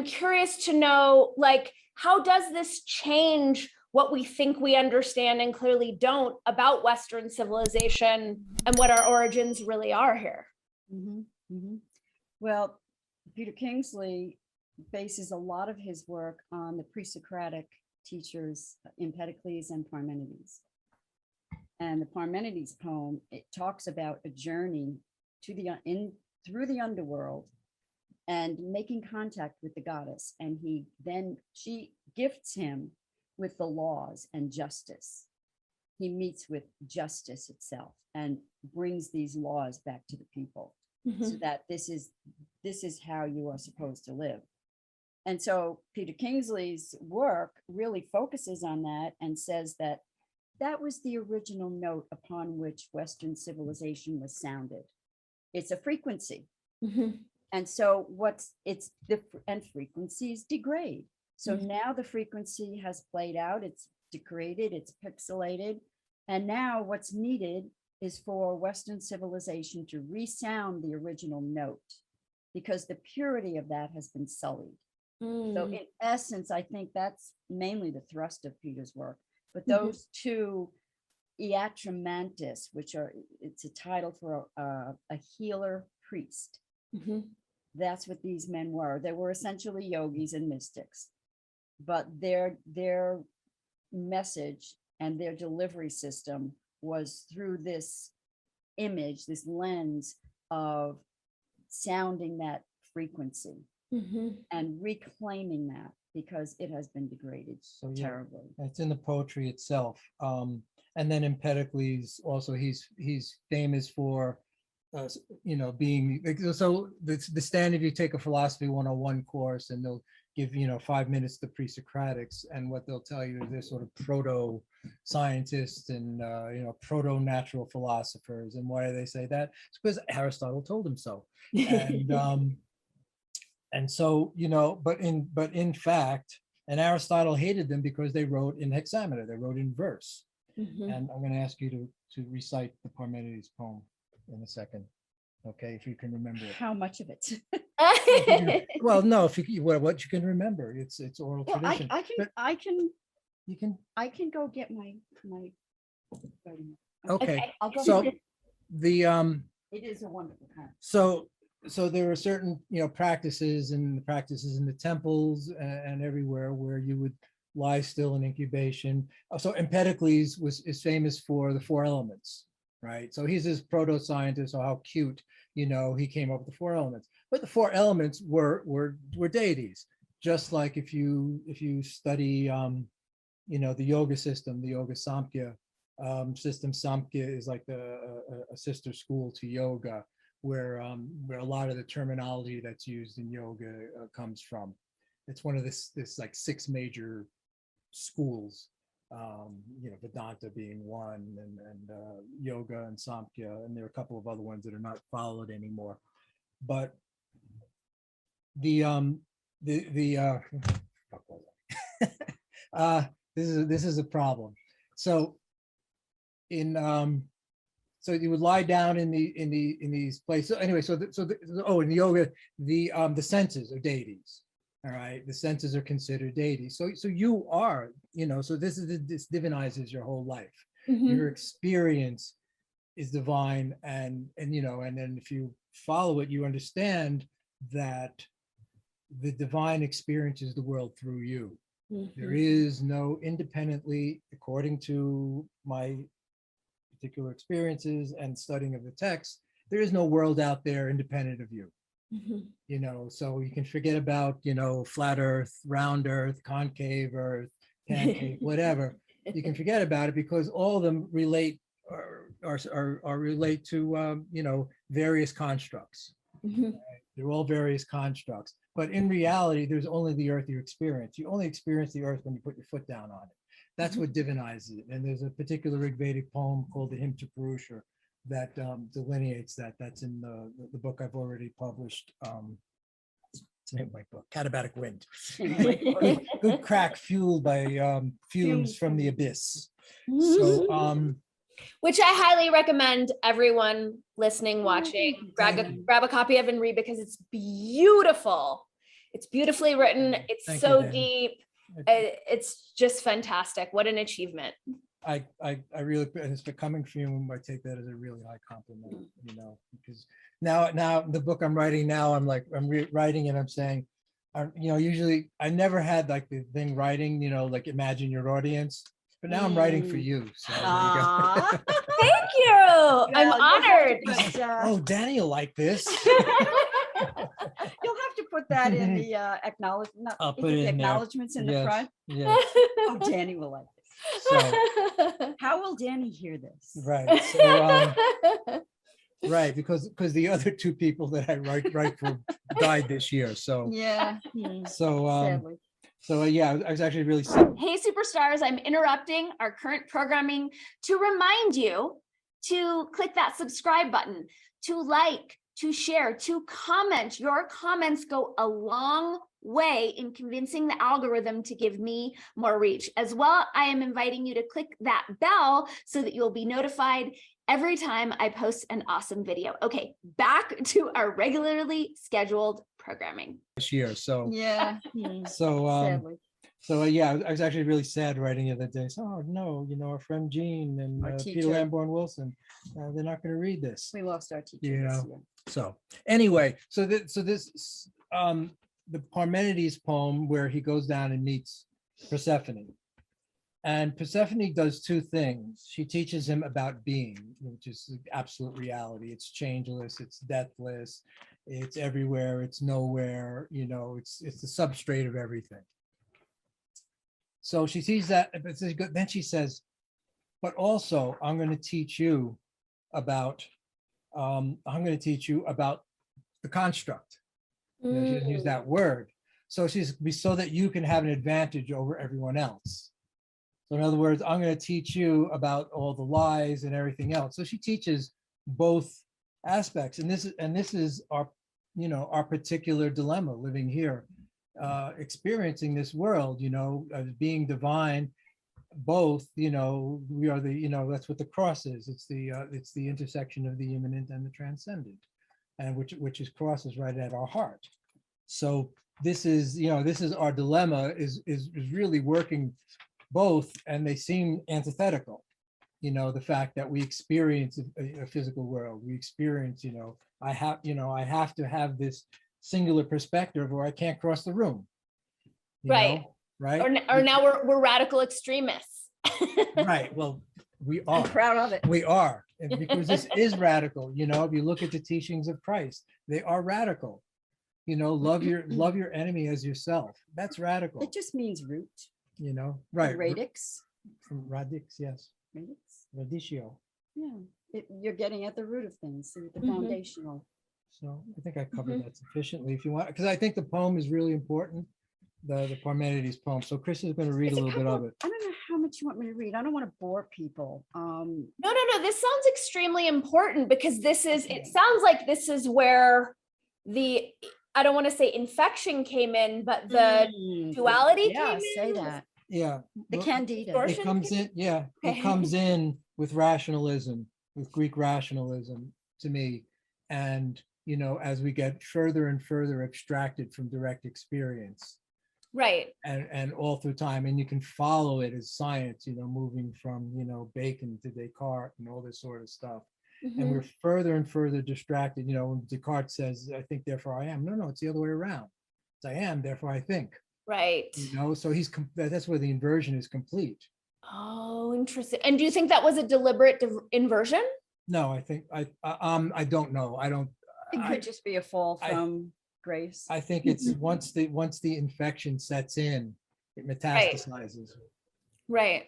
curious to know, like, how does this change what we think we understand and clearly don't about Western civilization and what our origins really are here? Well, Peter Kingsley bases a lot of his work on the pre-Socratic teachers Empedocles and Parmenides. And the Parmenides poem, it talks about a journey to through the underworld and making contact with the goddess. And she gifts him with the laws and justice. He meets with justice itself and brings these laws back to the people, so that this is how you are supposed to live. And so Peter Kingsley's work really focuses on that and says that that was the original note upon which Western civilization was sounded. It's a frequency. And so frequencies degrade. So now the frequency has played out, it's degraded, it's pixelated. And now what's needed is for Western civilization to resound the original note, because the purity of that has been sullied. So in essence, I think that's mainly the thrust of Peter's work. But those two iatromantis, it's a title for a healer priest. That's what these men were. They were essentially yogis and mystics, but their message and their delivery system was through this image, this lens of sounding that frequency and reclaiming that, because it has been degraded terribly. It's in the poetry itself. And then Empedocles also, he's famous for being, so the standard, you take a philosophy 101 course and they'll give 5 minutes to pre-Socratics, and what they'll tell you is they're sort of proto scientists and proto-natural philosophers. And why do they say that? It's because Aristotle told them so. And so, but in fact, and Aristotle hated them because they wrote in hexameter, they wrote in verse. And I'm going to ask you to recite the Parmenides poem in a second, okay, if you can remember it. How much of it? Well, no, if you what you can remember, it's oral tradition. I can go get my. Okay, I'll go. so the it is a wonderful time. So there are certain practices in the temples and everywhere where you would lie still in incubation. So Empedocles is famous for the 4 elements, right? So he's this proto-scientist, so how cute, he came up with the 4 elements. But the 4 elements were deities. Just like if you study the yoga system, the yoga sampgya system. Sampgya is like a sister school to yoga, where a lot of the terminology that's used in yoga comes from. It's one of this like 6 major schools, Vedanta being one, and yoga and Samkhya, and there are a couple of other ones that are not followed anymore. But this is a problem. So so you would lie down in these places. So anyway, in yoga, the senses are deities. All right, the senses are considered deities. So you are, so this divinizes your whole life. Your experience is divine, and then if you follow it, you understand that the divine experiences the world through you. There is no independently, according to my particular experiences and studying of the text, there is no world out there independent of you. So you can forget about, flat earth, round earth, concave earth, pancake, whatever. You can forget about it, because all of them relate relate to, various constructs. They're all various constructs. But in reality, there's only the earth you experience. You only experience the earth when you put your foot down on it. That's what divinizes it. And there's a particular Rigvedic poem called the Hymn to Purusha that delineates that. That's in the book I've already published. It's the name of my book, Katabatic Wind. Good crack fueled by fumes from the abyss. So, which I highly recommend everyone listening, watching, grab a copy of and read, because it's beautiful. It's beautifully written. It's Thank you, so Danny. deep. It's just fantastic. What an achievement. I really, and it's coming from you, I take that as a really high compliment, you know, because now the book I'm writing now, I'm writing and I'm saying, you know, usually I never had like the thing writing, you know, like imagine your audience, but now I'm writing for you. So there you go. Aw. Thank you. I'm Well, you'll have to honored. put, Oh, Danny will like this. You'll have to put that in the acknowledgement. I'll put it in there. Acknowledgements in the Yes, front. yes. Oh, Danny will like this. So, How will Danny hear this? right. So, right, because the other two people that I write for died this year. So, Yeah. so, Sadly. yeah, I was actually really sad. Hey, superstars, I'm interrupting our current programming to remind you to click that subscribe button, to like, to share, to comment. Your comments go a long way in convincing the algorithm to give me more reach. As well, I am inviting you to click that bell so that you'll be notified every time I post an awesome video. Okay, back to our regularly scheduled programming. This year. So, Yeah. so, Sadly. so yeah, I was actually really sad writing the other day. So, oh no, you know, our friend Jean Our and Peter teacher. Lamborn Wilson, they're not going to read this. We lost our teacher You this know. year. So anyway, so this the Parmenides poem where he goes down and meets Persephone. And Persephone does two things. She teaches him about being, which is absolute reality. It's changeless, it's deathless, it's everywhere, it's nowhere, you know, it's the substrate of everything. So she sees that, but then she says, but also I'm going to teach you about the construct. You know, she doesn't use that word. So so that you can have an advantage over everyone else. So in other words, I'm going to teach you about all the lies and everything else. So she teaches both aspects, and this is our, you know, our particular dilemma living here, experiencing this world, you know, as being divine. Both, you know, we are the, you know, that's what the cross is. It's the intersection of the immanent and the transcendent, and which is crosses right at our heart. So this is, you know, this is our dilemma, is really working both, and they seem antithetical. You know, the fact that we experience a physical world, we experience, you know, I have to have this singular perspective or I can't cross the room. You Right. know? Right. Or now we're radical extremists. Right. Well, we I'm are. proud of it. We are, and because this is radical. You know, if you look at the teachings of Christ, they are radical. You know, love your enemy as yourself. That's radical. It just means root. You know, right? Radix. From radix, yes. Radix. Radiccio. Yeah. You're getting at the root of things, the Mhm. foundational. So I think I covered that sufficiently. If you want, because I think the poem is really important. The Parmenides poem. So Chris is going to read a little bit of it. I don't know how much you want me to read. I don't want to bore people. No. This sounds extremely important because it sounds like this is where I don't want to say infection came in, but the duality Yeah, came say in. that. Yeah. The well, candida. Distortion. It comes in, yeah, Okay. it comes in with rationalism, with Greek rationalism to me. And, you know, as we get further and further abstracted from direct experience Right. and all through time, and you can follow it as science, you know, moving from, you know, Bacon to Descartes and all this sort of stuff. And we're further and further distracted. You know, when Descartes says, I think, therefore I am. No, it's the other way around. It's I am, therefore I think. Right. You know, so that's where the inversion is complete. Oh, interesting. And do you think that was a deliberate inversion? No, I think I don't know. It could just be a fall I- from grace. I think it's once the infection sets in, it metastasizes. Right.